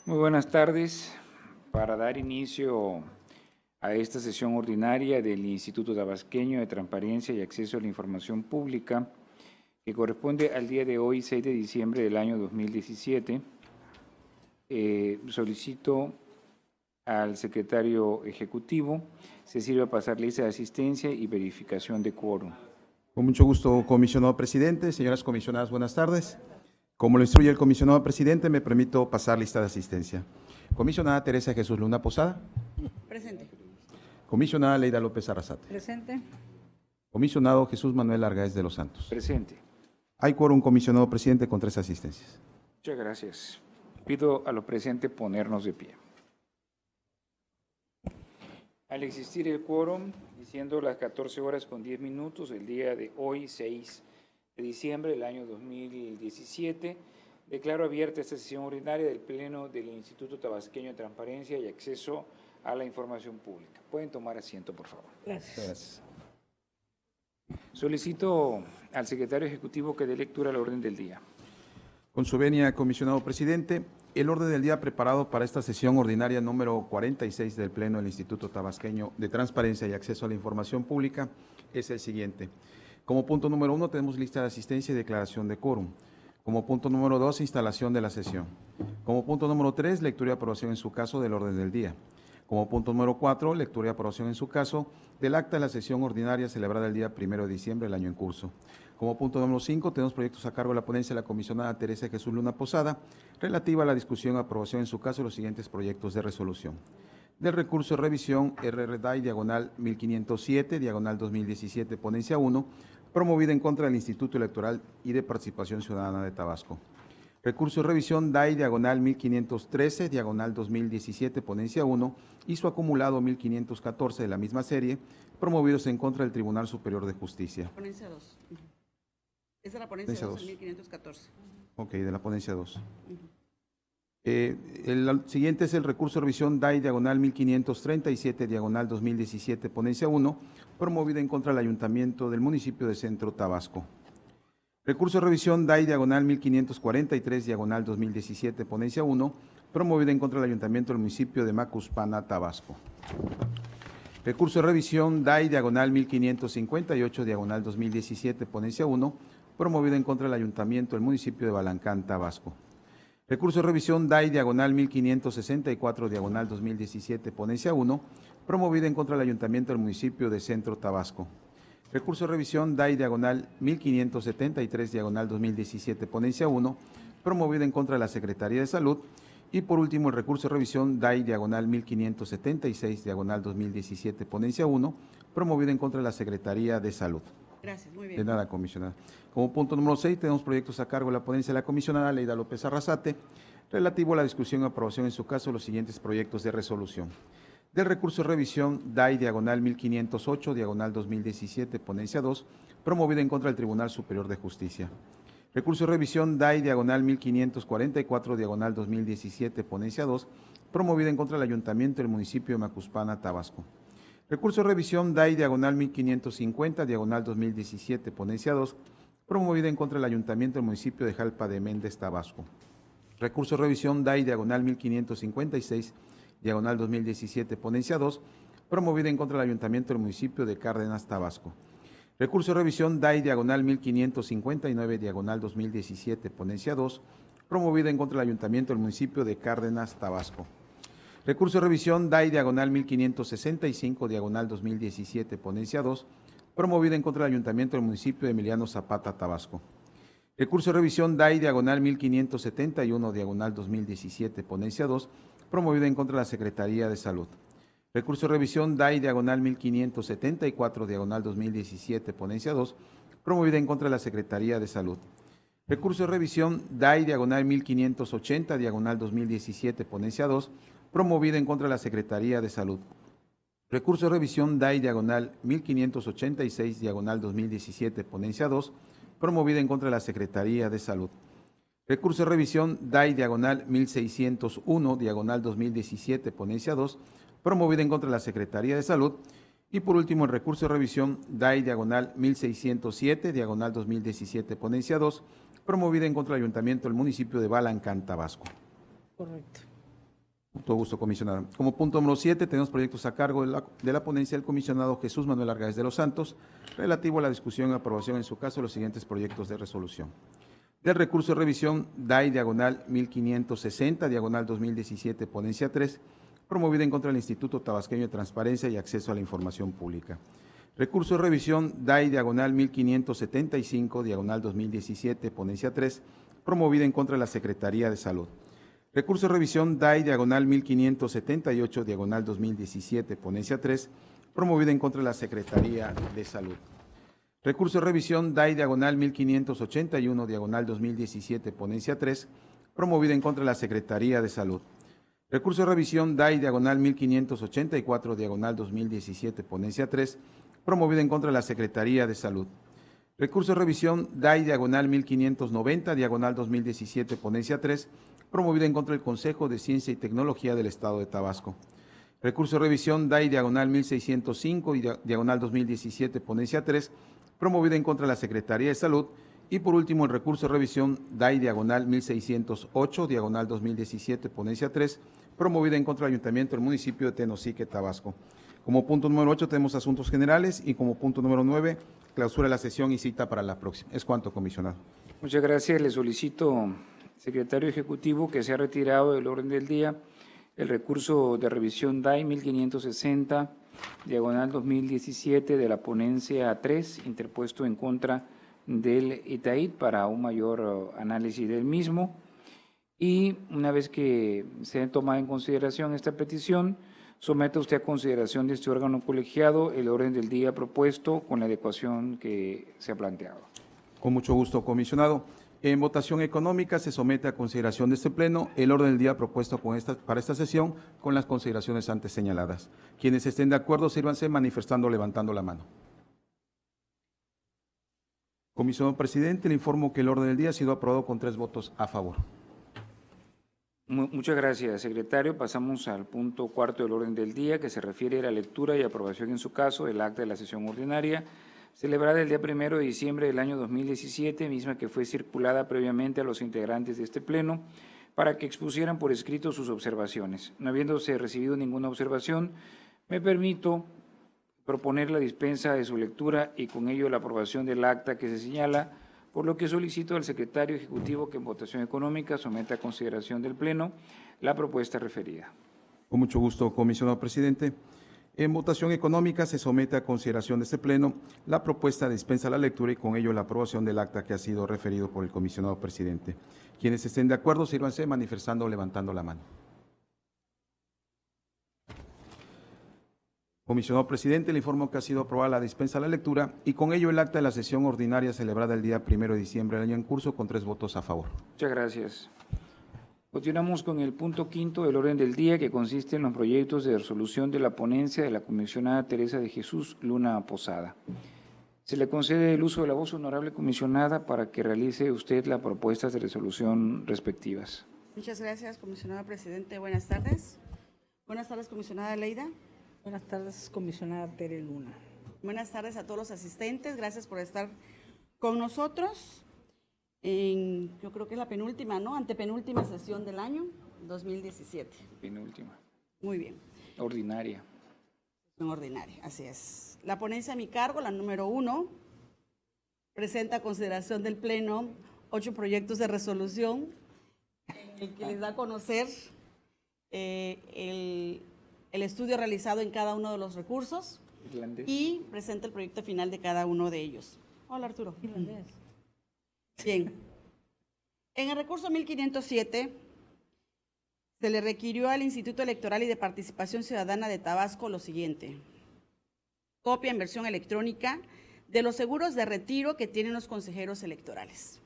Muy buenas tardes. Para dar inicio a esta sesión ordinaria del Instituto Tabasqueño de Transparencia y Acceso a la Información Pública, que corresponde al día de hoy, 6 de diciembre del año 2017, solicito al secretario ejecutivo se sirva a pasar lista de asistencia y verificación de quórum. Con mucho gusto, comisionado presidente. Señoras comisionadas, buenas tardes. Como lo instruye el comisionado presidente, me permito pasar lista de asistencia. Comisionada Teresa Jesús Luna Posada. Presente. Comisionada Leida López Arrasate. Presente. Comisionado Jesús Manuel Argaez de los Santos. Presente. Hay quórum, comisionado presidente, con 3 asistencias. Muchas gracias. Pido a los presentes ponernos de pie. Al existir el quórum, siendo las 14 horas con 10 minutos, el día de hoy, 6 de diciembre del año 2017, declaro abierta esta sesión ordinaria del Pleno del Instituto Tabasqueño de Transparencia y Acceso a la Información Pública. Pueden tomar asiento, por favor. Gracias. Solicito al secretario ejecutivo que dé lectura al orden del día. Con su venia, comisionado presidente, el orden del día preparado para esta sesión ordinaria número 46 del Pleno del Instituto Tabasqueño de Transparencia y Acceso a la Información Pública es el siguiente. Como punto número 1 tenemos lista de asistencia y declaración de quórum. Como punto número 2, instalación de la sesión. Como punto número 3, lectura y aprobación en su caso del orden del día. Como punto número 4, lectura y aprobación en su caso del acta de la sesión ordinaria celebrada el día 1 de diciembre del año en curso. Como punto número 5, tenemos proyectos a cargo de la ponencia de la comisionada Teresa Jesús Luna Posada, relativa a la discusión y aprobación en su caso de los siguientes proyectos de resolución. Del recurso de revisión RRDAI diagonal 1507, diagonal 2017, ponencia 1, promovida en contra del Instituto Electoral y de Participación Ciudadana de Tabasco. Recurso de revisión DAI diagonal 1513, diagonal 2017, ponencia 1, y su acumulado 1514 de la misma serie, promovidos en contra del Tribunal Superior de Justicia. Ponencia 2. Esa es la ponencia 2, 1514. Ok, de la ponencia 2. El siguiente es el recurso de revisión DAI diagonal 1537, diagonal 2017, ponencia 1, promovida en contra del Ayuntamiento del municipio de Centro Tabasco. Recurso de revisión DAI diagonal 1543, diagonal 2017, ponencia 1, promovida en contra del Ayuntamiento del municipio de Macuspana, Tabasco. Recurso de revisión DAI diagonal 1558, diagonal 2017, ponencia 1, promovida en contra del Ayuntamiento del municipio de Balancán, Tabasco. Recurso de revisión DAI diagonal 1564, diagonal 2017, ponencia 1, promovida en contra del Ayuntamiento del municipio de Centro Tabasco. Recurso de revisión DAI diagonal 1573, diagonal 2017, ponencia 1, promovida en contra de la Secretaría de Salud. Y por último, el recurso de revisión DAI diagonal 1576, diagonal 2017, ponencia 1, promovida en contra de la Secretaría de Salud. Gracias, muy bien. De nada, comisionada. Como punto número 6, tenemos proyectos a cargo de la ponencia de la comisionada Leida López Arrasate, relativo a la discusión y aprobación en su caso de los siguientes proyectos de resolución. Del recurso de revisión DAI diagonal 1508, diagonal 2017, ponencia 2, promovida en contra del Tribunal Superior de Justicia. Recurso de revisión DAI diagonal 1544, diagonal 2017, ponencia 2, promovida en contra del Ayuntamiento del municipio de Macuspana, Tabasco. Recurso de revisión DAI diagonal 1550, diagonal 2017, ponencia 2, promovida en contra del Ayuntamiento del municipio de Jalpa de Méndez, Tabasco. Recurso de revisión DAI diagonal 1556, diagonal 2017, ponencia 2, promovida en contra del Ayuntamiento del municipio de Cárdenas, Tabasco. Recurso de revisión DAI diagonal 1559, diagonal 2017, ponencia 2, promovida en contra del Ayuntamiento del municipio de Cárdenas, Tabasco. Recurso de revisión DAI diagonal 1565, diagonal 2017, ponencia 2, promovida en contra del Ayuntamiento del municipio de Emiliano Zapata, Tabasco. Recurso de revisión DAI diagonal 1571, diagonal 2017, ponencia 2, promovida en contra de la Secretaría de Salud. Recurso de revisión DAI diagonal 1574, diagonal 2017, ponencia 2, promovida en contra de la Secretaría de Salud. Recurso de revisión DAI diagonal 1580, diagonal 2017, ponencia 2, promovida en contra de la Secretaría de Salud. Recurso de revisión DAI diagonal 1586, diagonal 2017, ponencia 2, promovida en contra de la Secretaría de Salud. Recurso de revisión DAI diagonal 1601, diagonal 2017, ponencia 2, promovida en contra de la Secretaría de Salud. Y por último, el recurso de revisión DAI diagonal 1607, diagonal 2017, ponencia 2, promovida en contra del Ayuntamiento del municipio de Balancán, Tabasco. Correcto. Con todo gusto, comisionada. Como punto número 7, tenemos proyectos a cargo de la ponencia del comisionado Jesús Manuel Argáez de los Santos, relativo a la discusión y aprobación en su caso de los siguientes proyectos de resolución. Del recurso de revisión DAI diagonal 1560, diagonal 2017, ponencia 3, promovida en contra del Instituto Tabasqueño de Transparencia y Acceso a la Información Pública. Recurso de revisión DAI diagonal 1575, diagonal 2017, ponencia 3, promovida en contra de la Secretaría de Salud. Recurso de revisión DAI diagonal 1578, diagonal 2017, ponencia 3, promovida en contra de la Secretaría de Salud. Recurso de revisión DAI diagonal 1581, diagonal 2017, ponencia 3, promovida en contra de la Secretaría de Salud. Recurso de revisión DAI diagonal 1584, diagonal 2017, ponencia 3, promovida en contra de la Secretaría de Salud. Recurso de revisión DAI diagonal 1590, diagonal 2017, ponencia 3, promovida en contra del Consejo de Ciencia y Tecnología del Estado de Tabasco. Recurso de revisión DAI diagonal 1605, diagonal 2017, ponencia 3, promovida en contra de la Secretaría de Salud. Y por último, el recurso de revisión DAI diagonal 1608, diagonal 2017, ponencia 3, promovida en contra del Ayuntamiento del municipio de Tenosique, Tabasco. Como punto número 8 tenemos asuntos generales y como punto número 9, clausura de la sesión y cita para la próxima. Es cuanto, comisionado. Muchas gracias. Le solicito, secretario ejecutivo, que se ha retirado del orden del día el recurso de revisión DAI 1560, diagonal 2017, de la ponencia 3, interpuesto en contra del ITAID para un mayor análisis del mismo. Y una vez que se toma en consideración esta petición, someta usted a consideración de este órgano colegiado el orden del día propuesto con la adecuación que se ha planteado. Con mucho gusto, comisionado. En votación económica se somete a consideración de este Pleno el orden del día propuesto para esta sesión con las consideraciones antes señaladas. Quienes estén de acuerdo, sírvanse manifestando levantando la mano. Comisionado presidente, le informo que el orden del día ha sido aprobado con 3 votos a favor. Muchas gracias, secretario. Pasamos al punto 4 del orden del día, que se refiere a la lectura y aprobación en su caso del acta de la sesión ordinaria celebrada el día 1 de diciembre del año 2017, misma que fue circulada previamente a los integrantes de este Pleno para que expusieran por escrito sus observaciones. No habiéndose recibido ninguna observación, me permito proponer la dispensa de su lectura y con ello la aprobación del acta que se señala, por lo que solicito al secretario ejecutivo que en votación económica someta a consideración del Pleno la propuesta referida. Con mucho gusto, comisionado presidente. En votación económica se somete a consideración de este Pleno la propuesta de dispensa a la lectura y con ello la aprobación del acta que ha sido referido por el comisionado presidente. Quienes estén de acuerdo, sírvanse manifestando o levantando la mano. Comisionado presidente, le informo que ha sido aprobada la dispensa a la lectura y con ello el acta de la sesión ordinaria celebrada el día 1 de diciembre del año en curso con 3 votos a favor. Muchas gracias. Continuamos con el punto 5 del orden del día, que consiste en los proyectos de resolución de la ponencia de la comisionada Teresa de Jesús Luna Posada. Se le concede el uso de la voz, honorable comisionada, para que realice usted las propuestas de resolución respectivas. Muchas gracias, comisionada presidente. Buenas tardes. Buenas tardes, comisionada Leida. Buenas tardes, comisionada Tere Luna. Buenas tardes a todos los asistentes. Gracias por estar con nosotros. Yo creo que es la penúltima, ¿no? Antepenúltima sesión del año 2017. Penúltima. Muy bien. Ordinaria. Sesión ordinaria, así es. La ponencia a mi cargo, la número 1, presenta a consideración del Pleno 8 proyectos de resolución en el que les da a conocer el estudio realizado en cada uno de los recursos Irlandés. y presenta el proyecto final de cada uno de ellos. Hola, Arturo. Irlandés. Bien. En el recurso 1507 se le requirió al Instituto Electoral y de Participación Ciudadana de Tabasco lo siguiente: copia en versión electrónica de los seguros de retiro que tienen los consejeros electorales.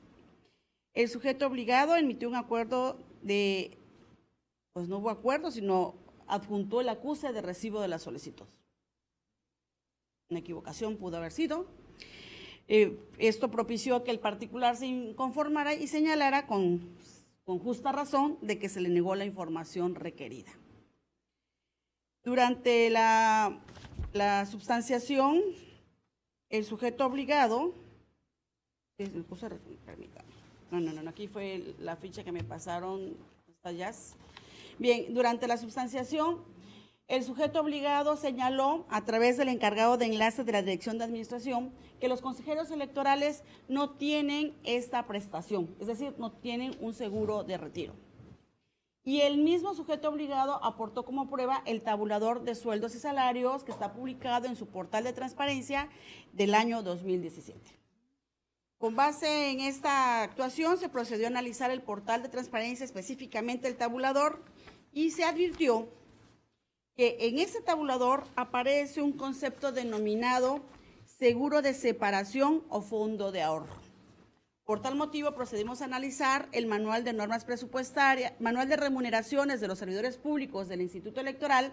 El sujeto obligado emitió un acuerdo pues no hubo acuerdo, sino adjuntó el acuse de recibo de la solicitud. Una equivocación pudo haber sido. Esto propició que el particular se inconformara y señalara con justa razón de que se le negó la información requerida. Durante la substanciación, el sujeto obligado, aquí fue la ficha que me pasaron hasta allá. Bien, durante la substanciación, el sujeto obligado señaló a través del encargado de enlace de la Dirección de Administración que los consejeros electorales no tienen esta prestación, es decir, no tienen un seguro de retiro. Y el mismo sujeto obligado aportó como prueba el tabulador de sueldos y salarios que está publicado en su portal de transparencia del año 2017. Con base en esta actuación se procedió a analizar el portal de transparencia, específicamente el tabulador, y se advirtió que en ese tabulador aparece un concepto denominado seguro de separación o fondo de ahorro. Por tal motivo, procedimos a analizar el manual de normas presupuestarias, manual de remuneraciones de los servidores públicos del Instituto Electoral,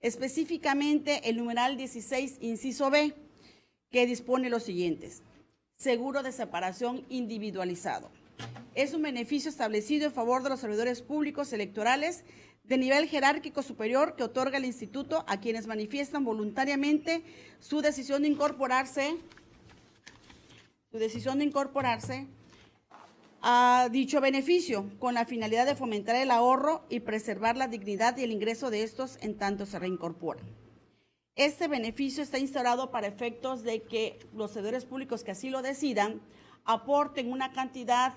específicamente el numeral 16, inciso B, que dispone los siguientes: seguro de separación individualizado. Es un beneficio establecido en favor de los servidores públicos electorales de nivel jerárquico superior que otorga el Instituto a quienes manifiestan voluntariamente su decisión de incorporarse a dicho beneficio con la finalidad de fomentar el ahorro y preservar la dignidad y el ingreso de estos en tanto se reincorporan. Este beneficio está instaurado para efectos de que los servidores públicos que así lo decidan aporten una cantidad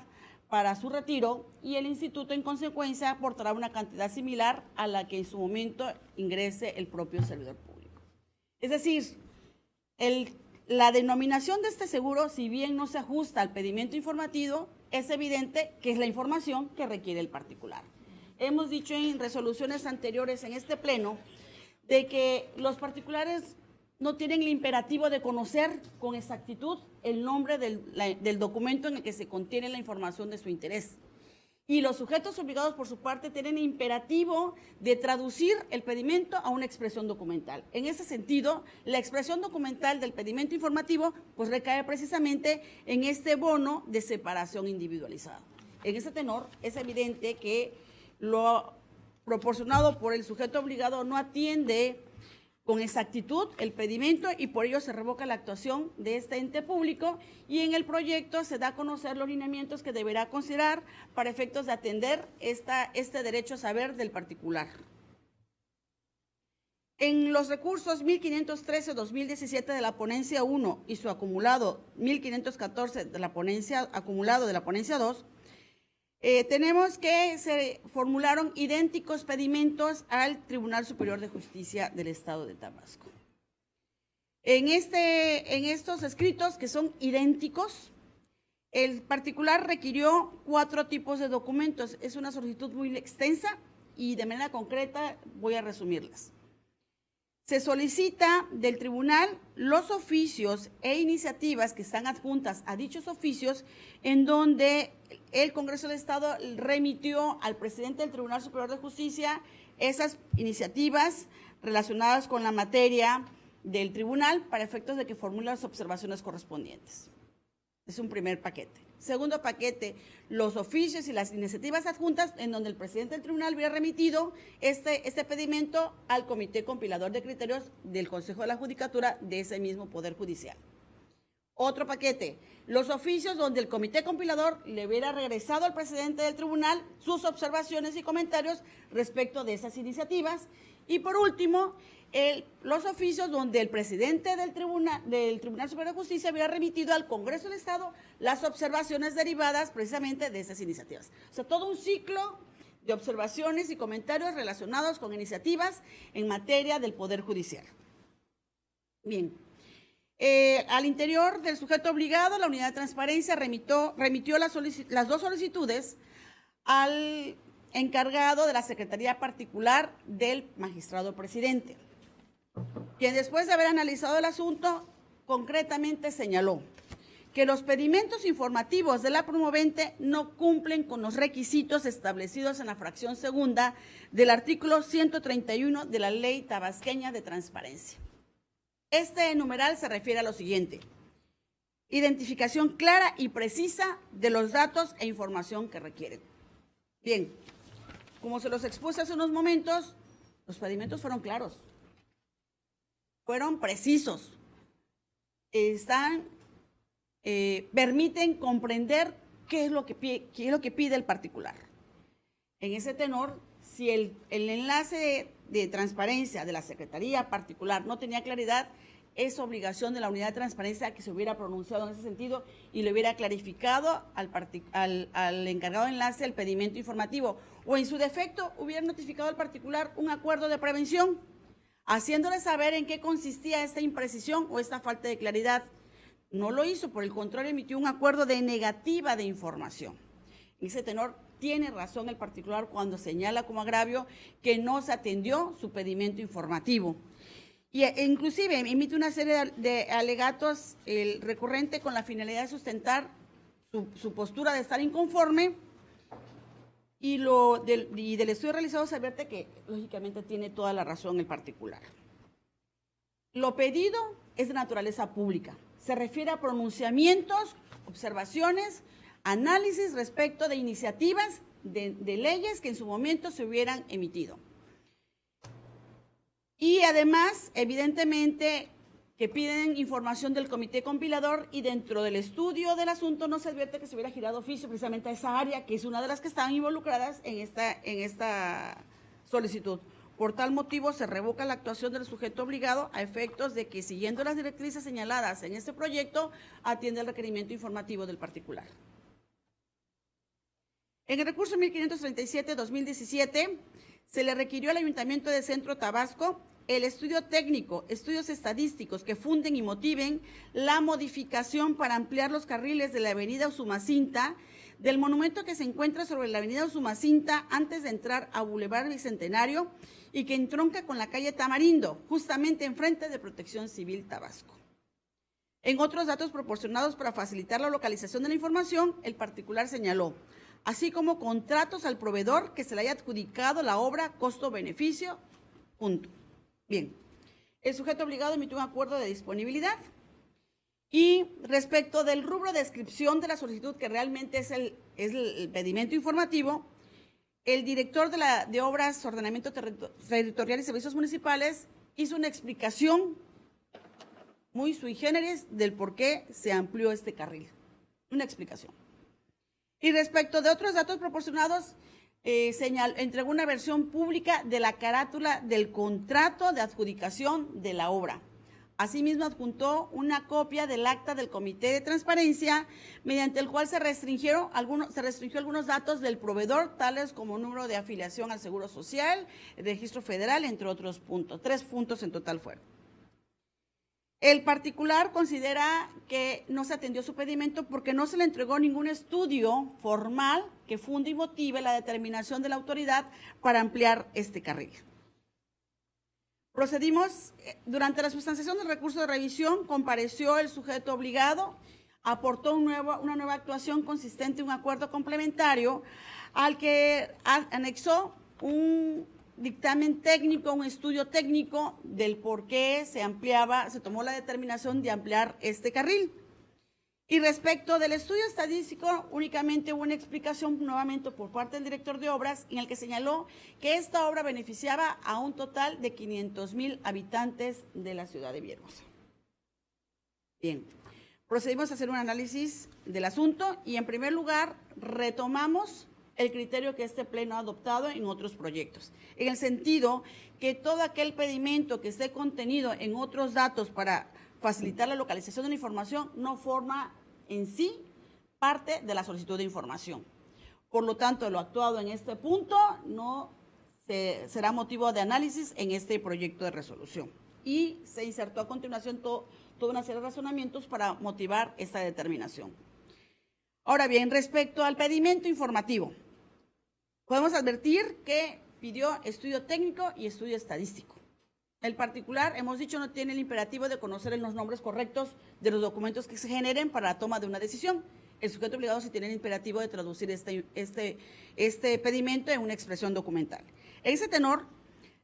para su retiro y el instituto en consecuencia aportará una cantidad similar a la que en su momento ingrese el propio servidor público. Es decir, la denominación de este seguro, si bien no se ajusta al pedimento informativo, es evidente que es la información que requiere el particular. Hemos dicho en resoluciones anteriores en este pleno de que los particulares no tienen el imperativo de conocer con exactitud el nombre del documento en el que se contiene la información de su interés. Y los sujetos obligados, por su parte, tienen imperativo de traducir el pedimento a una expresión documental. En ese sentido, la expresión documental del pedimento informativo pues recae precisamente en este bono de separación individualizado. En ese tenor, es evidente que lo proporcionado por el sujeto obligado no atiende con exactitud el pedimento y por ello se revoca la actuación de este ente público y en el proyecto se da a conocer los lineamientos que deberá considerar para efectos de atender este derecho a saber del particular. En los recursos 1513-2017 de la ponencia 1 y su acumulado 1514 de la ponencia acumulado de la ponencia 2, tenemos que se formularon idénticos pedimentos al Tribunal Superior de Justicia del Estado de Tabasco. En estos escritos, que son idénticos, el particular requirió 4 tipos de documentos. Es una solicitud muy extensa y de manera concreta voy a resumirlas. Se solicita del tribunal los oficios e iniciativas que están adjuntas a dichos oficios en donde el Congreso del Estado remitió al presidente del Tribunal Superior de Justicia esas iniciativas relacionadas con la materia del tribunal para efectos de que formule las observaciones correspondientes. Es un primer paquete. Segundo paquete, los oficios y las iniciativas adjuntas en donde el presidente del tribunal hubiera remitido este pedimento al Comité Compilador de Criterios del Consejo de la Judicatura de ese mismo Poder Judicial. Otro paquete, los oficios donde el Comité Compilador le hubiera regresado al presidente del tribunal sus observaciones y comentarios respecto de esas iniciativas. Y por último, los oficios donde el presidente del Tribunal Superior de Justicia hubiera remitido al Congreso del Estado las observaciones derivadas precisamente de esas iniciativas. O sea, todo un ciclo de observaciones y comentarios relacionados con iniciativas en materia del Poder Judicial. Bien, al interior del sujeto obligado, la unidad de transparencia remitió las 2 solicitudes al encargado de la Secretaría Particular del magistrado presidente, quien después de haber analizado el asunto, concretamente señaló que los pedimentos informativos de la promovente no cumplen con los requisitos establecidos en la fracción segunda del artículo 131 de la Ley Tabasqueña de Transparencia. Este numeral se refiere a lo siguiente: identificación clara y precisa de los datos e información que requieren. Bien, como se los expuse hace unos momentos, los pedimentos fueron claros, fueron precisos, permiten comprender qué es lo que pide el particular. En ese tenor, si el enlace de transparencia de la Secretaría particular no tenía claridad, es obligación de la unidad de transparencia que se hubiera pronunciado en ese sentido y le hubiera clarificado al encargado de enlace el pedimento informativo, o en su defecto hubiera notificado al particular un acuerdo de prevención, haciéndole saber en qué consistía esta imprecisión o esta falta de claridad. No lo hizo, por el contrario, emitió un acuerdo de negativa de información. En ese tenor, tiene razón el particular cuando señala como agravio que no se atendió su pedimento informativo. E inclusive emite una serie de alegatos el recurrente con la finalidad de sustentar su postura de estar inconforme, y del estudio realizado se advierte que lógicamente tiene toda la razón el particular. Lo pedido es de naturaleza pública, se refiere a pronunciamientos, observaciones, análisis respecto de iniciativas de leyes que en su momento se hubieran emitido. Y además, evidentemente, que piden información del comité compilador, y dentro del estudio del asunto no se advierte que se hubiera girado oficio precisamente a esa área, que es una de las que estaban involucradas en esta solicitud. Por tal motivo, se revoca la actuación del sujeto obligado a efectos de que, siguiendo las directrices señaladas en este proyecto, atiende el requerimiento informativo del particular. En el recurso 1537-2017, se le requirió al Ayuntamiento de Centro Tabasco el estudio técnico, estudios estadísticos que funden y motiven la modificación para ampliar los carriles de la avenida Usumacinta, del monumento que se encuentra sobre la avenida Usumacinta antes de entrar a Boulevard Bicentenario y que entronca con la calle Tamarindo, justamente enfrente de Protección Civil Tabasco. En otros datos proporcionados para facilitar la localización de la información, el particular señaló, así como contratos al proveedor que se le haya adjudicado la obra costo-beneficio, punto. Bien, el sujeto obligado emitió un acuerdo de disponibilidad, y respecto del rubro de descripción de la solicitud, que realmente es el pedimento informativo, el director de Obras, Ordenamiento Territorial y Servicios Municipales hizo una explicación muy sui generis del por qué se amplió este carril, una explicación. Y respecto de otros datos proporcionados, entregó una versión pública de la carátula del contrato de adjudicación de la obra. Asimismo, adjuntó una copia del acta del Comité de Transparencia, mediante el cual se restringió algunos datos del proveedor, tales como número de afiliación al Seguro Social, el registro federal, entre otros puntos. 3 puntos en total fueron. El particular considera que no se atendió su pedimento porque no se le entregó ningún estudio formal que funde y motive la determinación de la autoridad para ampliar este carril. Procedimos, durante la sustanciación del recurso de revisión, compareció el sujeto obligado, aportó una nueva actuación consistente en un acuerdo complementario al que anexó un dictamen técnico, un estudio técnico del por qué se tomó la determinación de ampliar este carril. Y respecto del estudio estadístico, únicamente hubo una explicación nuevamente por parte del director de obras, en el que señaló que esta obra beneficiaba a un total de 500,000 habitantes de la ciudad de Villahermosa. Bien, procedimos a hacer un análisis del asunto y, en primer lugar, retomamos el criterio que este pleno ha adoptado en otros proyectos, en el sentido que todo aquel pedimento que esté contenido en otros datos para facilitar la localización de la información no forma en sí parte de la solicitud de información. Por lo tanto, lo actuado en este punto no será motivo de análisis en este proyecto de resolución. Y se insertó a continuación toda una serie de razonamientos para motivar esta determinación. Ahora bien, respecto al pedimento informativo, podemos advertir que pidió estudio técnico y estudio estadístico. El particular, hemos dicho, no tiene el imperativo de conocer los nombres correctos de los documentos que se generen para la toma de una decisión. El sujeto obligado sí tiene el imperativo de traducir este pedimento en una expresión documental. En ese tenor,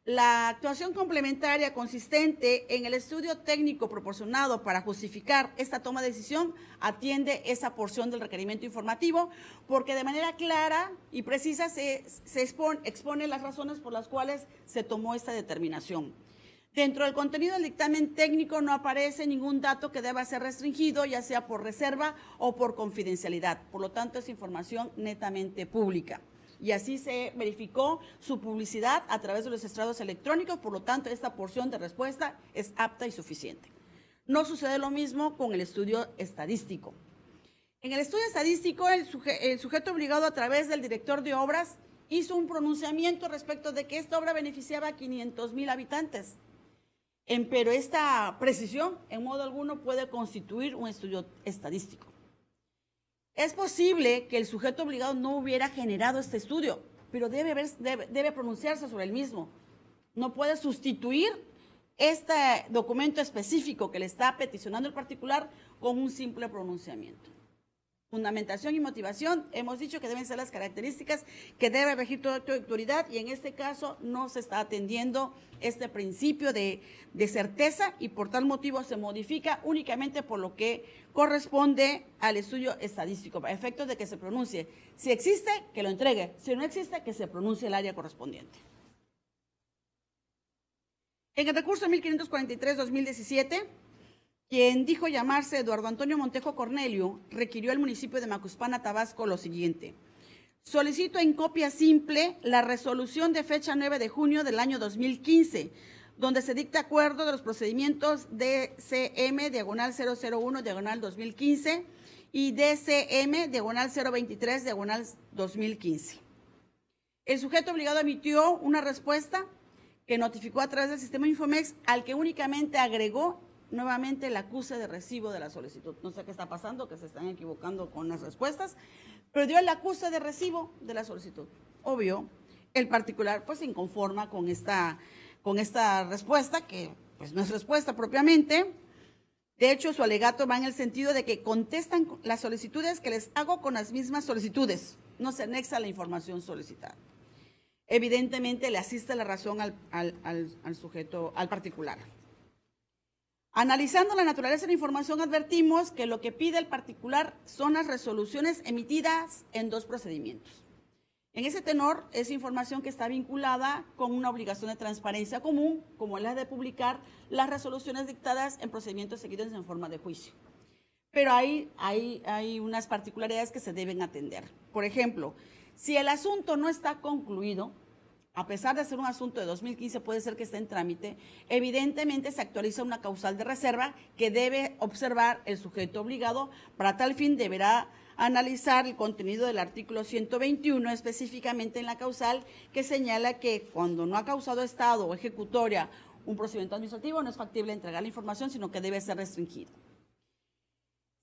la actuación complementaria consistente en el estudio técnico proporcionado para justificar esta toma de decisión atiende esa porción del requerimiento informativo, porque de manera clara y precisa se expone las razones por las cuales se tomó esta determinación. Dentro del contenido del dictamen técnico no aparece ningún dato que deba ser restringido, ya sea por reserva o por confidencialidad. Por lo tanto, es información netamente pública. y así se verificó su publicidad a través de los estrados electrónicos, por lo tanto, esta porción de respuesta es apta y suficiente. No sucede lo mismo con el estudio estadístico. En el estudio estadístico, el sujeto obligado a través del director de obras hizo un pronunciamiento respecto de que esta obra beneficiaba a 500,000 habitantes. Pero esta precisión, en modo alguno, puede constituir un estudio estadístico. Es posible que el sujeto obligado no hubiera generado este estudio, pero debe pronunciarse sobre el mismo. No puede sustituir este documento específico que le está peticionando el particular con un simple pronunciamiento. Fundamentación y motivación, hemos dicho que deben ser las características que debe regir toda autoridad, y en este caso no se está atendiendo este principio de certeza, y por tal motivo se modifica únicamente por lo que corresponde al estudio estadístico, a efectos de que se pronuncie. Si existe, que lo entregue; si no existe, que se pronuncie el área correspondiente. En el recurso 1543-2017, quien dijo llamarse Eduardo Antonio Montejo Cornelio, requirió al municipio de Macuspana, Tabasco, lo siguiente: solicito en copia simple la resolución de fecha 9 de junio del año 2015, donde se dicta acuerdo de los procedimientos DCM/001/2015 y DCM/023/2015. El sujeto obligado emitió una respuesta que notificó a través del sistema Infomex, al que únicamente agregó nuevamente el acuse de recibo de la solicitud. No sé qué está pasando, que se están equivocando con las respuestas, pero dio el acuse de recibo de la solicitud. Obvio, el particular pues se inconforma con esta respuesta, que pues no es respuesta propiamente. De hecho, su alegato va en el sentido de que contestan las solicitudes que les hago con las mismas solicitudes, no se anexa la información solicitada. Evidentemente le asiste la razón al sujeto, al particular. Analizando la naturaleza de la información, advertimos que lo que pide el particular son las resoluciones emitidas en dos procedimientos. En ese tenor, es información que está vinculada con una obligación de transparencia común, como es la de publicar las resoluciones dictadas en procedimientos seguidos en forma de juicio. Pero hay unas particularidades que se deben atender. Por ejemplo, si el asunto no está concluido, a pesar de ser un asunto de 2015, puede ser que esté en trámite, evidentemente se actualiza una causal de reserva que debe observar el sujeto obligado. Para tal fin deberá analizar el contenido del artículo 121, específicamente en la causal que señala que cuando no ha causado estado o ejecutoria un procedimiento administrativo, no es factible entregar la información, sino que debe ser restringido.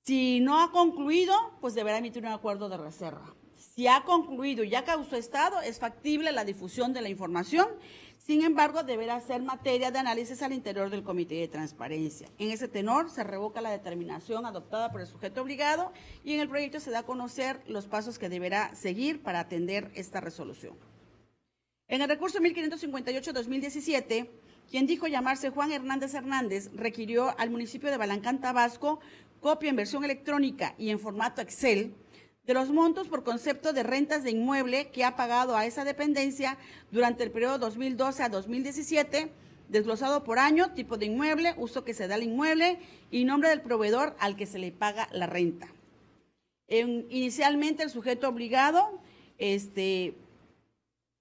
Si no ha concluido, pues deberá emitir un acuerdo de reserva. Si ha concluido y ya causó estado, es factible la difusión de la información. Sin embargo, deberá ser materia de análisis al interior del Comité de Transparencia. En ese tenor, se revoca la determinación adoptada por el sujeto obligado y en el proyecto se da a conocer los pasos que deberá seguir para atender esta resolución. En el recurso 1558-2017, quien dijo llamarse Juan Hernández Hernández, requirió al municipio de Balancán, Tabasco, copia en versión electrónica y en formato Excel de los montos por concepto de rentas de inmueble que ha pagado a esa dependencia durante el periodo 2012 a 2017, desglosado por año, tipo de inmueble, uso que se da al inmueble y nombre del proveedor al que se le paga la renta. Inicialmente el sujeto obligado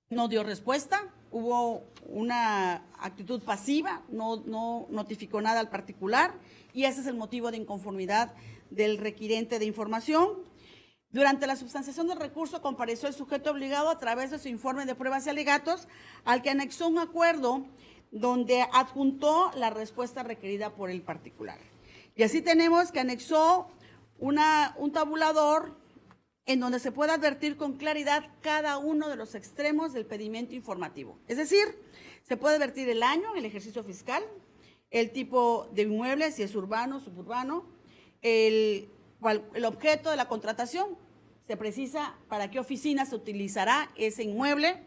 no dio respuesta, hubo una actitud pasiva, no notificó nada al particular, y ese es el motivo de inconformidad del requirente de información. Durante la substanciación del recurso compareció el sujeto obligado a través de su informe de pruebas y alegatos, al que anexó un acuerdo donde adjuntó la respuesta requerida por el particular. Y así tenemos que anexó un tabulador en donde se puede advertir con claridad cada uno de los extremos del pedimento informativo. Es decir, se puede advertir el año, el ejercicio fiscal, el tipo de inmueble, si es urbano, suburbano, el objeto de la contratación, se precisa para qué oficina se utilizará ese inmueble,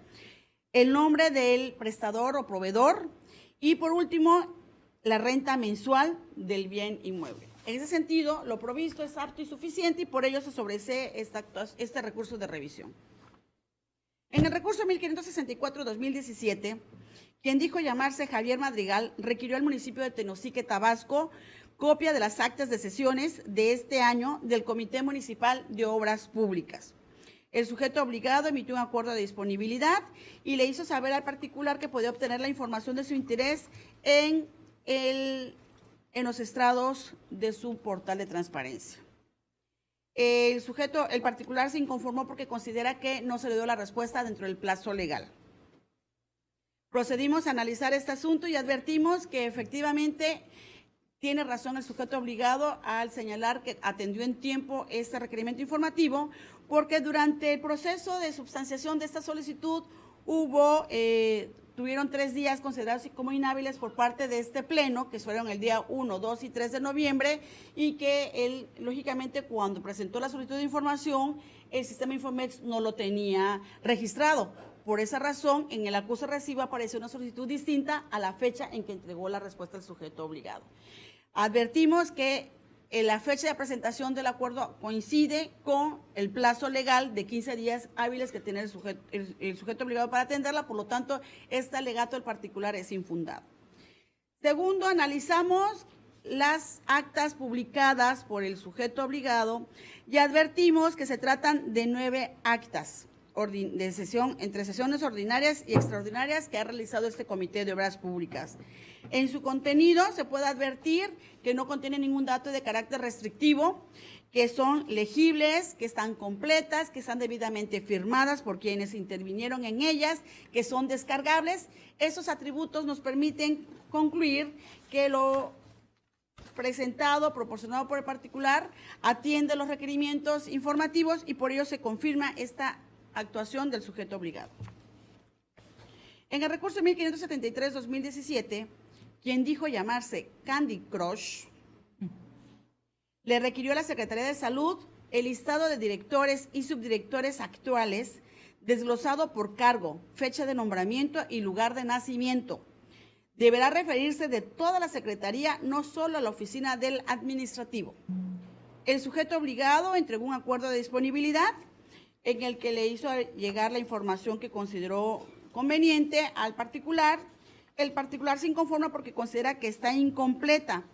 el nombre del prestador o proveedor y, por último, la renta mensual del bien inmueble. En ese sentido, lo provisto es apto y suficiente y por ello se sobresee este recurso de revisión. En el recurso 1564-2017, quien dijo llamarse Javier Madrigal, requirió al municipio de Tenosique, Tabasco, copia de las actas de sesiones de este año del Comité Municipal de Obras Públicas. El sujeto obligado emitió un acuerdo de disponibilidad y le hizo saber al particular que podía obtener la información de su interés en los estrados de su portal de transparencia. El particular se inconformó porque considera que no se le dio la respuesta dentro del plazo legal. Procedimos a analizar este asunto y advertimos que efectivamente tiene razón el sujeto obligado al señalar que atendió en tiempo este requerimiento informativo, porque durante el proceso de substanciación de esta solicitud tuvieron 3 días considerados como inhábiles por parte de este pleno, que fueron el día 1, 2 y 3 de noviembre, y que él, lógicamente, cuando presentó la solicitud de información, el sistema Infomex no lo tenía registrado. Por esa razón, en el acuse recibo apareció una solicitud distinta a la fecha en que entregó la respuesta el sujeto obligado. Advertimos que la fecha de presentación del acuerdo coincide con el plazo legal de 15 días hábiles que tiene el sujeto obligado para atenderla, por lo tanto, este alegato del particular es infundado. Segundo, analizamos las actas publicadas por el sujeto obligado y advertimos que se tratan de 9 actas de sesión, entre sesiones ordinarias y extraordinarias que ha realizado este Comité de Obras Públicas. En su contenido se puede advertir que no contiene ningún dato de carácter restrictivo, que son legibles, que están completas, que están debidamente firmadas por quienes intervinieron en ellas, que son descargables. Esos atributos nos permiten concluir que lo presentado, proporcionado por el particular, atiende los requerimientos informativos y por ello se confirma esta actuación del sujeto obligado. En el recurso 1573-2017, quien dijo llamarse Candy Crush, le requirió a la Secretaría de Salud el listado de directores y subdirectores actuales, desglosado por cargo, fecha de nombramiento y lugar de nacimiento. Deberá referirse de toda la Secretaría, no solo a la oficina del administrativo. El sujeto obligado entregó un acuerdo de disponibilidad en el que le hizo llegar la información que consideró conveniente al particular. El particular se inconforma porque considera que está incompleta,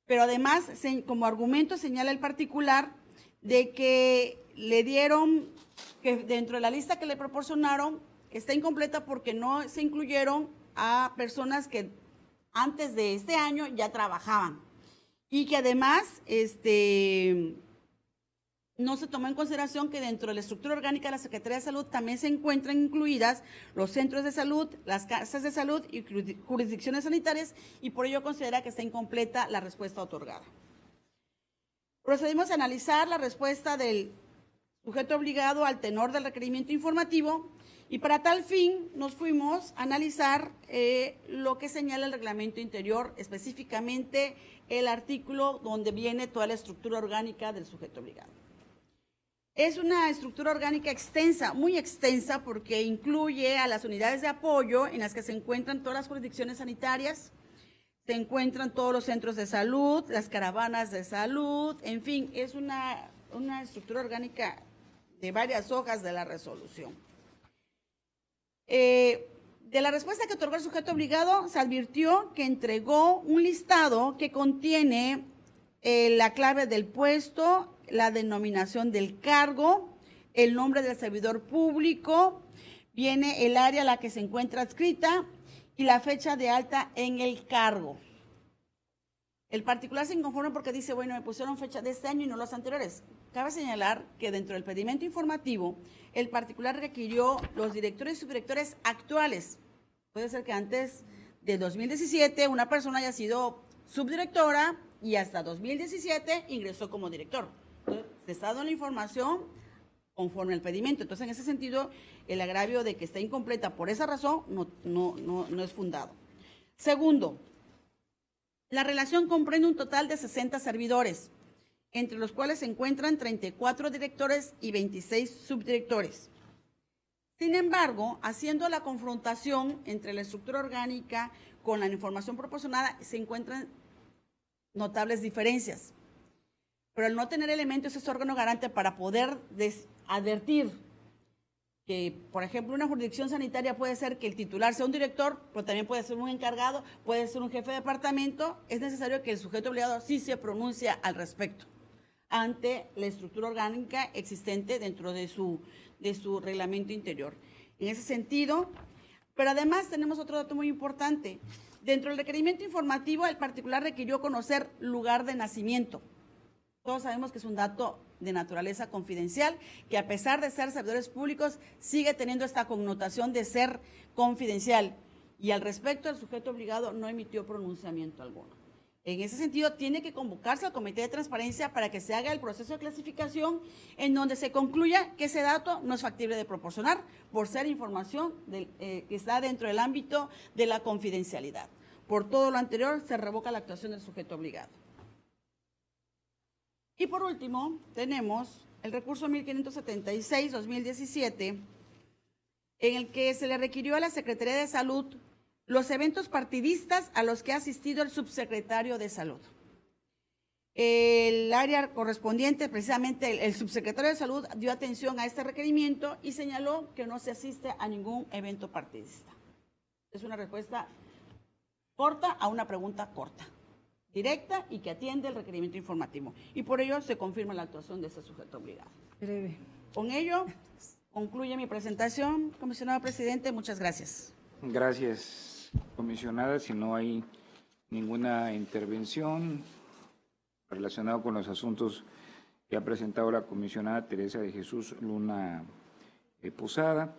pero además, como argumento, señala el particular de que le dieron, que dentro de la lista que le proporcionaron, está incompleta porque no se incluyeron a personas que antes de este año ya trabajaban y que además no se tomó en consideración que dentro de la estructura orgánica de la Secretaría de Salud también se encuentran incluidas los centros de salud, las casas de salud y jurisdicciones sanitarias, y por ello considera que está incompleta la respuesta otorgada. Procedimos a analizar la respuesta del sujeto obligado al tenor del requerimiento informativo y para tal fin nos fuimos a analizar lo que señala el reglamento interior, específicamente el artículo donde viene toda la estructura orgánica del sujeto obligado. Es una estructura orgánica extensa, muy extensa, porque incluye a las unidades de apoyo en las que se encuentran todas las jurisdicciones sanitarias, se encuentran todos los centros de salud, las caravanas de salud, en fin, es una estructura orgánica de varias hojas de la resolución. De la respuesta que otorgó el sujeto obligado, se advirtió que entregó un listado que contiene la clave del puesto, la denominación del cargo, el nombre del servidor público, viene el área a la que se encuentra adscrita y la fecha de alta en el cargo. El particular se inconforma porque dice, bueno, me pusieron fecha de este año y no los anteriores. Cabe señalar que dentro del pedimento informativo, el particular requirió los directores y subdirectores actuales. Puede ser que antes de 2017 una persona haya sido subdirectora y hasta 2017 ingresó como director. Entonces, se está dando la información conforme al pedimento. Entonces, en ese sentido, el agravio de que está incompleta por esa razón no es fundado. Segundo, la relación comprende un total de 60 servidores, entre los cuales se encuentran 34 directores y 26 subdirectores. Sin embargo, haciendo la confrontación entre la estructura orgánica con la información proporcionada, se encuentran notables diferencias. Pero al no tener elementos, ese órgano garante para poder advertir que, por ejemplo, una jurisdicción sanitaria puede ser que el titular sea un director, pero también puede ser un encargado, puede ser un jefe de departamento, es necesario que el sujeto obligado sí se pronuncie al respecto. ante la estructura orgánica existente dentro de su reglamento interior. En ese sentido, pero además tenemos otro dato muy importante. Dentro del requerimiento informativo, el particular requirió conocer lugar de nacimiento. Todos sabemos que es un dato de naturaleza confidencial, que a pesar de ser servidores públicos, sigue teniendo esta connotación de ser confidencial. Y al respecto, el sujeto obligado no emitió pronunciamiento alguno. En ese sentido, tiene que convocarse al Comité de Transparencia para que se haga el proceso de clasificación en donde se concluya que ese dato no es factible de proporcionar por ser información que está dentro del ámbito de la confidencialidad. Por todo lo anterior, se revoca la actuación del sujeto obligado. Y por último, tenemos el recurso 1576-2017, en el que se le requirió a la Secretaría de Salud los eventos partidistas a los que ha asistido el subsecretario de Salud. El área correspondiente, precisamente el subsecretario de Salud, dio atención a este requerimiento y señaló que no se asiste a ningún evento partidista. Es una respuesta corta a una pregunta corta, directa y que atiende el requerimiento informativo. Y por ello se confirma la actuación de ese sujeto obligado. Breve. Con ello concluye mi presentación, comisionado presidente. Muchas gracias. Gracias, comisionada. Si no hay ninguna intervención relacionada con los asuntos que ha presentado la comisionada Teresa de Jesús Luna Posada,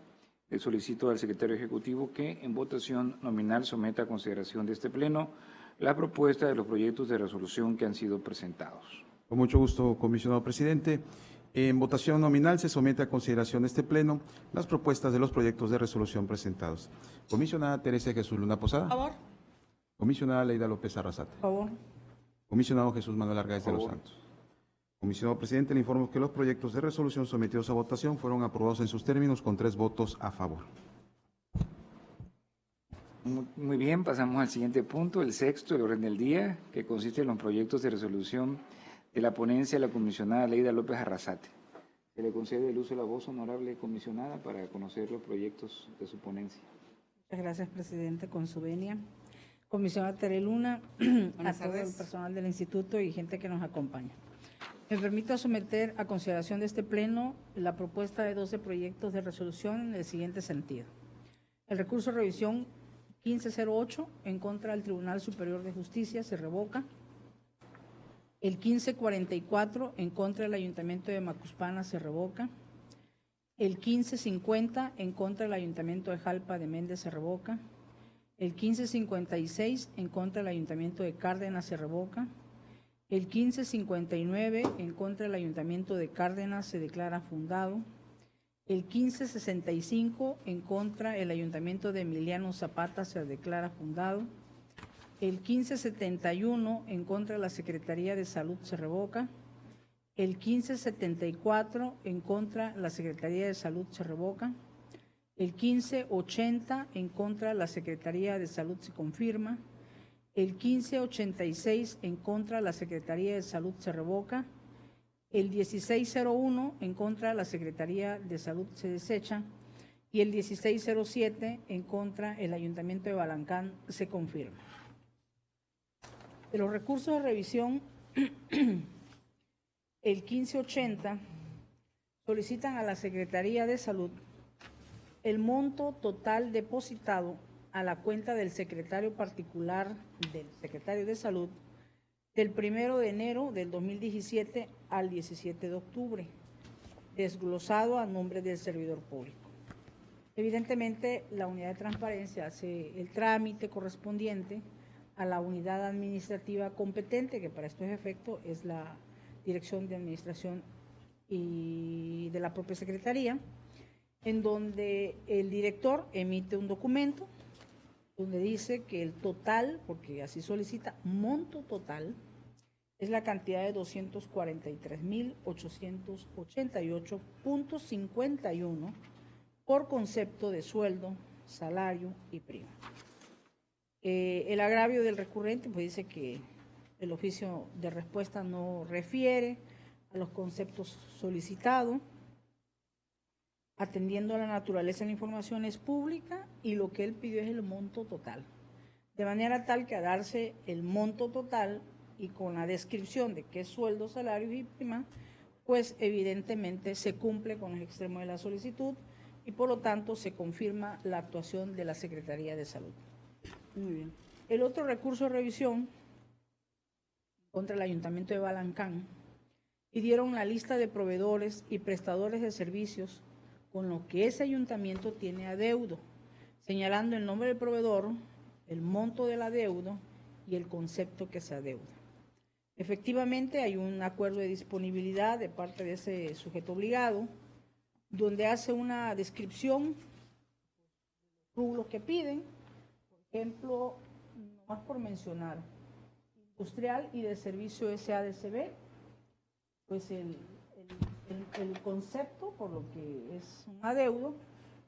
le solicito al secretario ejecutivo que en votación nominal someta a consideración de este pleno la propuesta de los proyectos de resolución que han sido presentados. Con mucho gusto, comisionado presidente. En votación nominal se somete a consideración de este pleno las propuestas de los proyectos de resolución presentados. Comisionada Teresa Jesús Luna Posada. A favor. Comisionada Leida López Arrasate. A favor. Comisionado Jesús Manuel Argáez de los Santos. Comisionado presidente, le informo que los proyectos de resolución sometidos a votación fueron aprobados en sus términos con 3 votos a favor. Muy bien, pasamos al siguiente punto, el sexto del orden del día, que consiste en los proyectos de resolución de la ponencia de la comisionada Leida López Arrasate. Se le concede el uso de la voz, honorable comisionada, para conocer los proyectos de su ponencia. Muchas gracias, presidente, con su venia. Comisionada Tere Luna, a todo el personal del instituto y gente que nos acompaña. Me permito someter a consideración de este pleno la propuesta de 12 proyectos de resolución en el siguiente sentido. El recurso de revisión 1508 en contra del Tribunal Superior de Justicia se revoca. El 1544 en contra del Ayuntamiento de Macuspana se revoca. El 1550 en contra del Ayuntamiento de Jalpa de Méndez se revoca. El 1556 en contra del Ayuntamiento de Cárdenas se revoca. El 1559 en contra del Ayuntamiento de Cárdenas se declara fundado. El 1565 en contra del Ayuntamiento de Emiliano Zapata se declara fundado. El 1571 en contra de la Secretaría de Salud se revoca. El 1574 en contra de la Secretaría de Salud se revoca. El 1580 en contra de la Secretaría de Salud se confirma. El 1586 en contra de la Secretaría de Salud se revoca. El 1601 en contra de la Secretaría de Salud se desecha. Y el 1607 en contra del Ayuntamiento de Balancán se confirma. De los recursos de revisión, el 1580 solicitan a la Secretaría de Salud el monto total depositado a la cuenta del secretario particular del secretario de Salud del 1 de enero del 2017 al 17 de octubre, desglosado a nombre del servidor público. Evidentemente, la unidad de transparencia hace el trámite correspondiente a la unidad administrativa competente, que para estos efectos es la Dirección de Administración y de la propia Secretaría, en donde el director emite un documento donde dice que el total, porque así solicita, monto total, es la cantidad de 243.888.51 por concepto de sueldo, salario y prima. El agravio del recurrente pues dice que el oficio de respuesta no refiere a los conceptos solicitados, atendiendo a la naturaleza de la información es pública y lo que él pidió es el monto total. De manera tal que a darse el monto total y con la descripción de qué es sueldo, salarios y prima, pues evidentemente se cumple con los extremos de la solicitud y por lo tanto se confirma la actuación de la Secretaría de Salud. Muy bien. El otro recurso de revisión contra el Ayuntamiento de Balancán pidieron la lista de proveedores y prestadores de servicios con lo que ese ayuntamiento tiene adeudo, señalando el nombre del proveedor, el monto del adeudo y el concepto que se adeuda. Efectivamente, hay un acuerdo de disponibilidad de parte de ese sujeto obligado, donde hace una descripción de los rubros que piden, por ejemplo, nomás por mencionar, industrial y de servicio SADCB, pues el concepto, por lo que es un adeudo,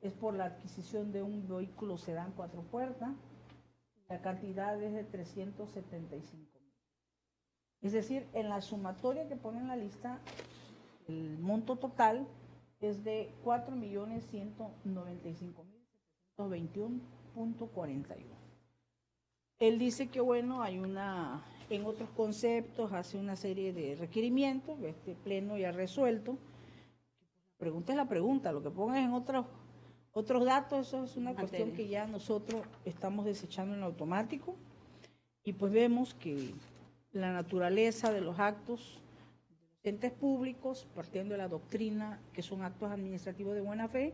es por la adquisición de un vehículo sedán 4 puertas, la cantidad es de 375,000. Es decir, en la sumatoria que pone en la lista, el monto total es de 4.195.721.41. Él dice que, bueno, hay en otros conceptos, hace una serie de requerimientos, este pleno ya resuelto. La pregunta es la pregunta, lo que pongan en otros datos, eso es una cuestión que ya nosotros estamos desechando en automático, y pues vemos que la naturaleza de los actos de los entes públicos, partiendo de la doctrina que son actos administrativos de buena fe,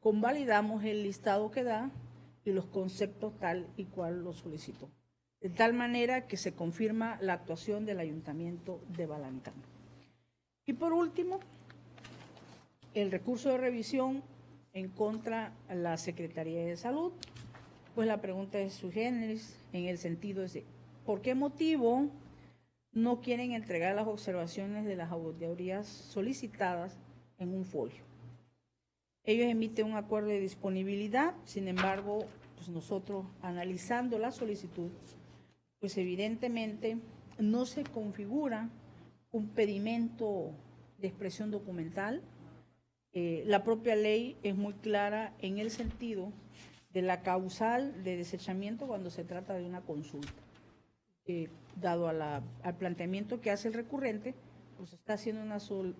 convalidamos el listado que da y los conceptos tal y cual lo solicitó. De tal manera que se confirma la actuación del Ayuntamiento de Balancán. Y por último, el recurso de revisión en contra de la Secretaría de Salud, pues la pregunta es sui generis, en el sentido de ¿por qué motivo no quieren entregar las observaciones de las auditorías solicitadas en un folio? Ellos emiten un acuerdo de disponibilidad, sin embargo, pues nosotros analizando la solicitud, pues evidentemente no se configura un pedimento de expresión documental. La propia ley es muy clara en el sentido de la causal de desechamiento cuando se trata de una consulta. Dado al planteamiento que hace el recurrente, pues está haciendo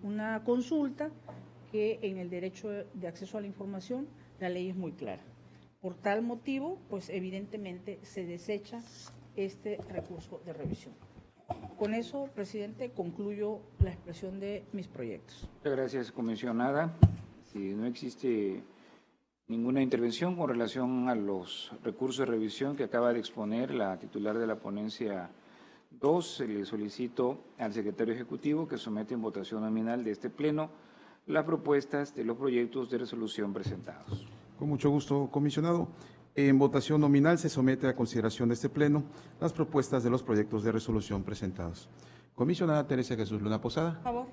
una consulta que en el derecho de acceso a la información la ley es muy clara. Por tal motivo, pues evidentemente se desecha este recurso de revisión. Con eso, presidente, concluyo la expresión de mis proyectos. Muchas gracias, comisionada. Si no existe ninguna intervención con relación a los recursos de revisión que acaba de exponer la titular de la ponencia 2, le solicito al secretario ejecutivo que someta en votación nominal de este pleno las propuestas de los proyectos de resolución presentados. Con mucho gusto, comisionado. En votación nominal se somete a consideración de este pleno las propuestas de los proyectos de resolución presentados. Comisionada Teresa Jesús Luna Posada. A favor.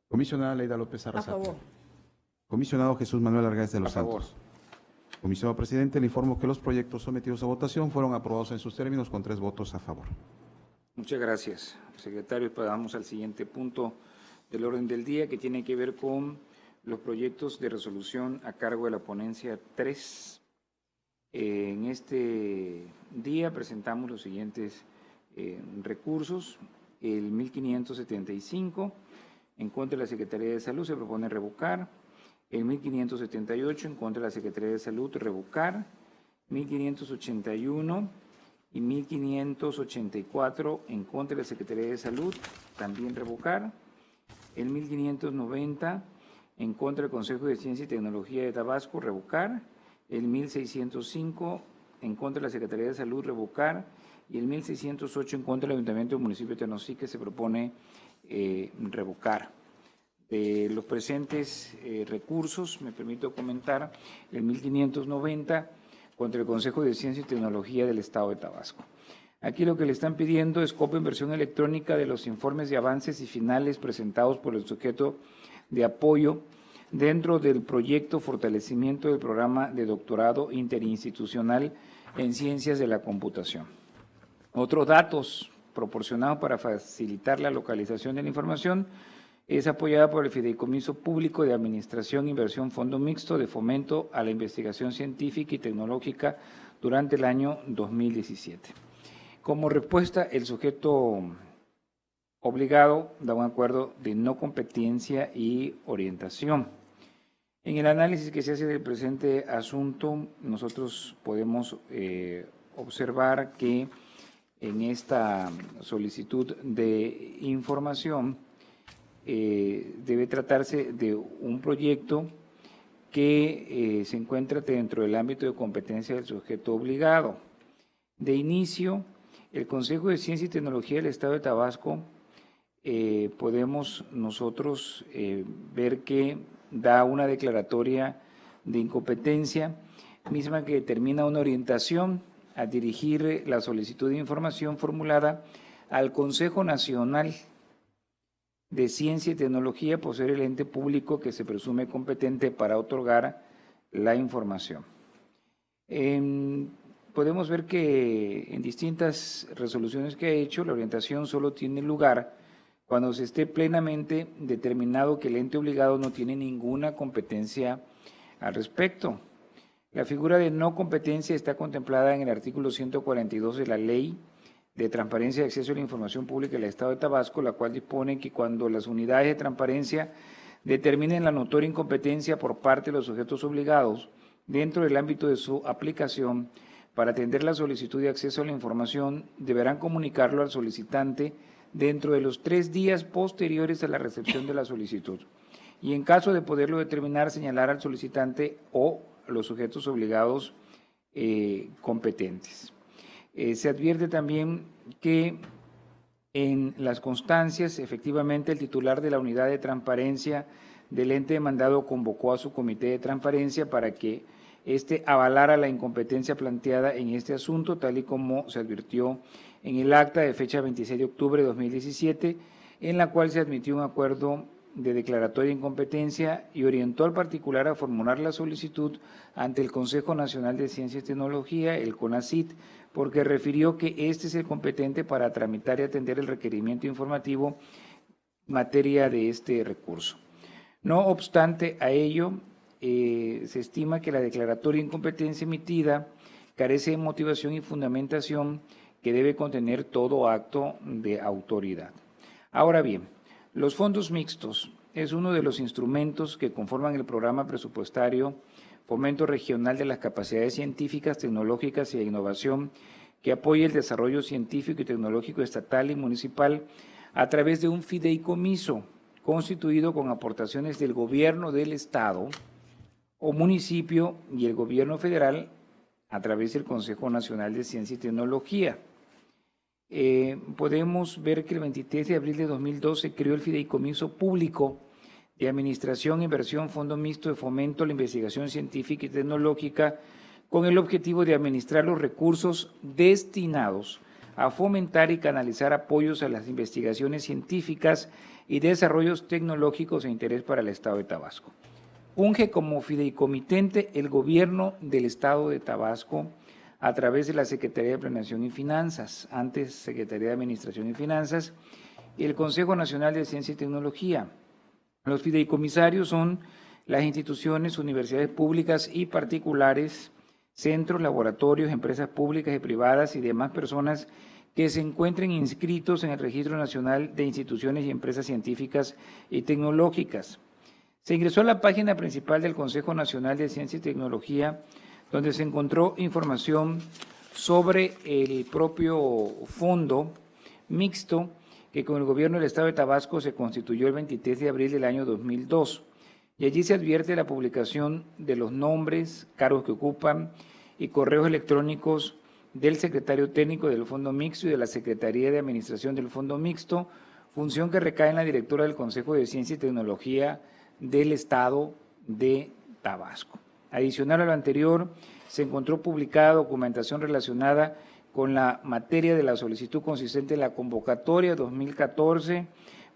Comisionada Leida López Arrasate. A favor. Comisionado Jesús Manuel Argáez de los A favor. Santos. Comisionado presidente, le informo que los proyectos sometidos a votación fueron aprobados en sus términos con 3 votos a favor. Muchas gracias, secretario. Pasamos al siguiente punto del orden del día, que tiene que ver con los proyectos de resolución a cargo de la ponencia 3. En este día presentamos los siguientes recursos. El 1575, en contra de la Secretaría de Salud, se propone revocar. El 1578, en contra de la Secretaría de Salud, revocar. 1581 y 1584, en contra de la Secretaría de Salud, también revocar. El 1590, en contra del Consejo de Ciencia y Tecnología de Tabasco, revocar. El 1605, en contra de la Secretaría de Salud, revocar. Y el 1608, en contra del Ayuntamiento del municipio de Tenosique, se propone revocar. De los presentes recursos, me permito comentar el 1590 contra el Consejo de Ciencia y Tecnología del Estado de Tabasco. Aquí lo que le están pidiendo es copia en versión electrónica de los informes de avances y finales presentados por el sujeto de apoyo dentro del proyecto Fortalecimiento del Programa de Doctorado Interinstitucional en Ciencias de la Computación. Otros datos proporcionados para facilitar la localización de la información es apoyada por el Fideicomiso Público de Administración e Inversión Fondo Mixto de Fomento a la Investigación Científica y Tecnológica durante el año 2017. Como respuesta, el sujeto obligado da un acuerdo de no competencia y orientación. En el análisis que se hace del presente asunto, nosotros podemos observar que en esta solicitud de información debe tratarse de un proyecto que se encuentra dentro del ámbito de competencia del sujeto obligado. De inicio, el Consejo de Ciencia y Tecnología del Estado de Tabasco podemos nosotros ver que da una declaratoria de incompetencia, misma que determina una orientación a dirigir la solicitud de información formulada al Consejo Nacional de Ciencia y Tecnología por ser el ente público que se presume competente para otorgar la información. Podemos ver que en distintas resoluciones que ha hecho, la orientación solo tiene lugar cuando se esté plenamente determinado que el ente obligado no tiene ninguna competencia al respecto. La figura de no competencia está contemplada en el artículo 142 de la Ley de Transparencia y Acceso a la Información Pública del Estado de Tabasco, la cual dispone que cuando las unidades de transparencia determinen la notoria incompetencia por parte de los sujetos obligados dentro del ámbito de su aplicación para atender la solicitud de acceso a la información, deberán comunicarlo al solicitante dentro de los 3 días posteriores a la recepción de la solicitud. Y en caso de poderlo determinar, señalar al solicitante o los sujetos obligados competentes. Se advierte también que en las constancias, efectivamente, el titular de la unidad de transparencia del ente demandado convocó a su comité de transparencia para que éste avalara la incompetencia planteada en este asunto, tal y como se advirtió en el acta de fecha 26 de octubre de 2017, en la cual se admitió un acuerdo de declaratoria de incompetencia y orientó al particular a formular la solicitud ante el Consejo Nacional de Ciencia y Tecnología, el CONACYT, porque refirió que este es el competente para tramitar y atender el requerimiento informativo en materia de este recurso. No obstante a ello, se estima que la declaratoria de incompetencia emitida carece de motivación y fundamentación que debe contener todo acto de autoridad. Ahora bien, los fondos mixtos es uno de los instrumentos que conforman el programa presupuestario Fomento Regional de las Capacidades Científicas, Tecnológicas y de Innovación, que apoya el desarrollo científico y tecnológico estatal y municipal a través de un fideicomiso constituido con aportaciones del gobierno del Estado o municipio y el gobierno federal a través del Consejo Nacional de Ciencia y Tecnología. Podemos ver que el 23 de abril de 2012 creó el Fideicomiso Público de Administración e Inversión Fondo Mixto de Fomento a la Investigación Científica y Tecnológica con el objetivo de administrar los recursos destinados a fomentar y canalizar apoyos a las investigaciones científicas y desarrollos tecnológicos de interés para el Estado de Tabasco. Funge como fideicomitente el gobierno del Estado de Tabasco a través de la Secretaría de Planeación y Finanzas, antes Secretaría de Administración y Finanzas, y el Consejo Nacional de Ciencia y Tecnología. Los fideicomisarios son las instituciones, universidades públicas y particulares, centros, laboratorios, empresas públicas y privadas y demás personas que se encuentren inscritos en el Registro Nacional de Instituciones y Empresas Científicas y Tecnológicas. Se ingresó a la página principal del Consejo Nacional de Ciencia y Tecnología, donde se encontró información sobre el propio fondo mixto que con el gobierno del Estado de Tabasco se constituyó el 23 de abril del año 2002. Y allí se advierte la publicación de los nombres, cargos que ocupan y correos electrónicos del secretario técnico del Fondo Mixto y de la Secretaría de Administración del Fondo Mixto, función que recae en la directora del Consejo de Ciencia y Tecnología del Estado de Tabasco. Adicional a lo anterior, se encontró publicada documentación relacionada con la materia de la solicitud consistente en la convocatoria 2014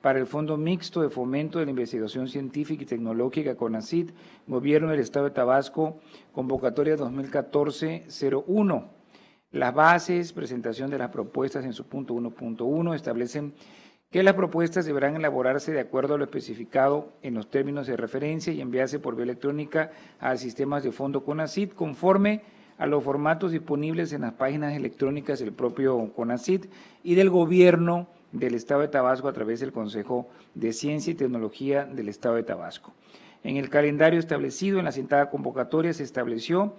para el Fondo Mixto de Fomento de la Investigación Científica y Tecnológica CONACYT, Gobierno del Estado de Tabasco, convocatoria 2014-01. Las bases, presentación de las propuestas en su punto 1.1 establecen que las propuestas deberán elaborarse de acuerdo a lo especificado en los términos de referencia y enviarse por vía electrónica al sistema de fondo CONACYT conforme a los formatos disponibles en las páginas electrónicas del propio CONACYT y del Gobierno del Estado de Tabasco a través del Consejo de Ciencia y Tecnología del Estado de Tabasco. En el calendario establecido en la citada convocatoria se estableció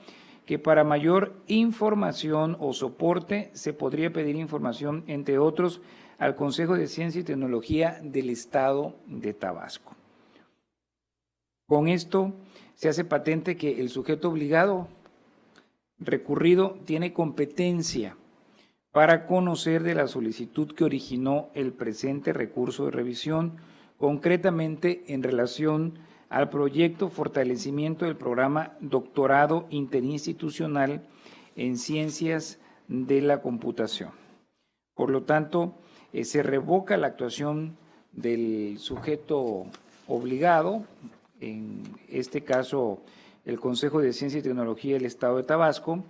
que para mayor información o soporte se podría pedir información, entre otros, al Consejo de Ciencia y Tecnología del Estado de Tabasco. Con esto se hace patente que el sujeto obligado recurrido tiene competencia para conocer de la solicitud que originó el presente recurso de revisión, concretamente en relación al proyecto Fortalecimiento del Programa Doctorado Interinstitucional en Ciencias de la Computación. Por lo tanto, se revoca la actuación del sujeto obligado, en este caso el Consejo de Ciencia y Tecnología del Estado de Tabasco,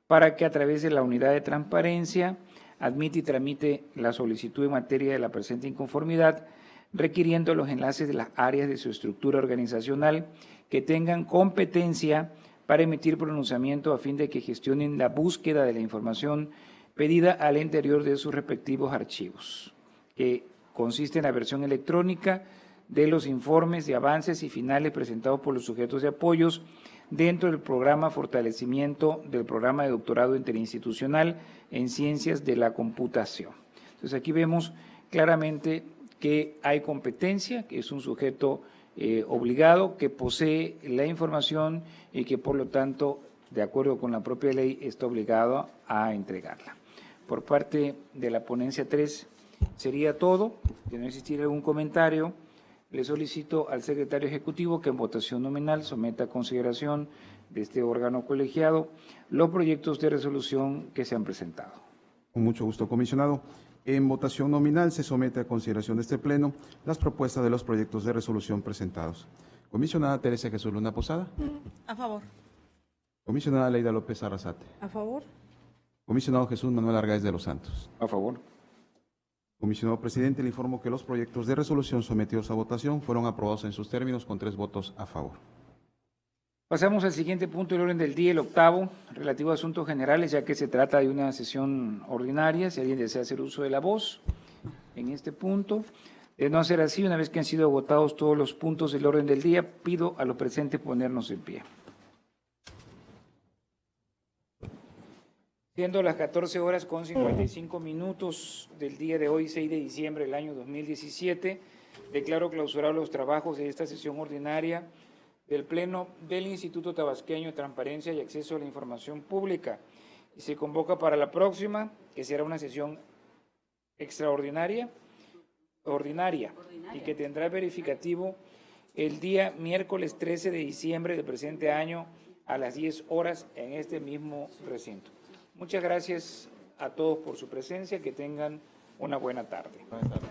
para que a través de la unidad de transparencia admite y tramite la solicitud en materia de la presente inconformidad, requiriendo los enlaces de las áreas de su estructura organizacional que tengan competencia para emitir pronunciamiento a fin de que gestionen la búsqueda de la información pedida al interior de sus respectivos archivos, que consiste en la versión electrónica de los informes de avances y finales presentados por los sujetos de apoyos dentro del programa Fortalecimiento del Programa de Doctorado Interinstitucional en Ciencias de la Computación. Entonces aquí vemos claramente que hay competencia, que es un sujeto obligado, que posee la información y que por lo tanto, de acuerdo con la propia ley, está obligado a entregarla. Por parte de la ponencia 3 sería todo. De no existir algún comentario, le solicito al secretario ejecutivo que en votación nominal someta a consideración de este órgano colegiado los proyectos de resolución que se han presentado. Con mucho gusto, comisionado. En votación nominal se somete a consideración de este Pleno las propuestas de los proyectos de resolución presentados. Comisionada Teresa Jesús Luna Posada. A favor. Comisionada Leida López Arrasate. A favor. Comisionado Jesús Manuel Argáez de los Santos. A favor. Comisionado presidente, le informo que los proyectos de resolución sometidos a votación fueron aprobados en sus términos con 3 votos a favor. Pasamos al siguiente punto del orden del día, el octavo, relativo a asuntos generales, ya que se trata de una sesión ordinaria. Si alguien desea hacer uso de la voz en este punto, de no ser así, una vez que han sido agotados todos los puntos del orden del día, pido a los presentes ponernos en pie. Siendo las 14:55 del día de hoy, 6 de diciembre del año 2017, declaro clausurados los trabajos de esta sesión ordinaria del Pleno del Instituto Tabasqueño de Transparencia y Acceso a la Información Pública. Y se convoca para la próxima, que será una sesión extraordinaria, y que tendrá verificativo el día miércoles 13 de diciembre del presente año a las 10 horas en este mismo recinto. Muchas gracias a todos por su presencia, que tengan una buena tarde. Buenas tardes.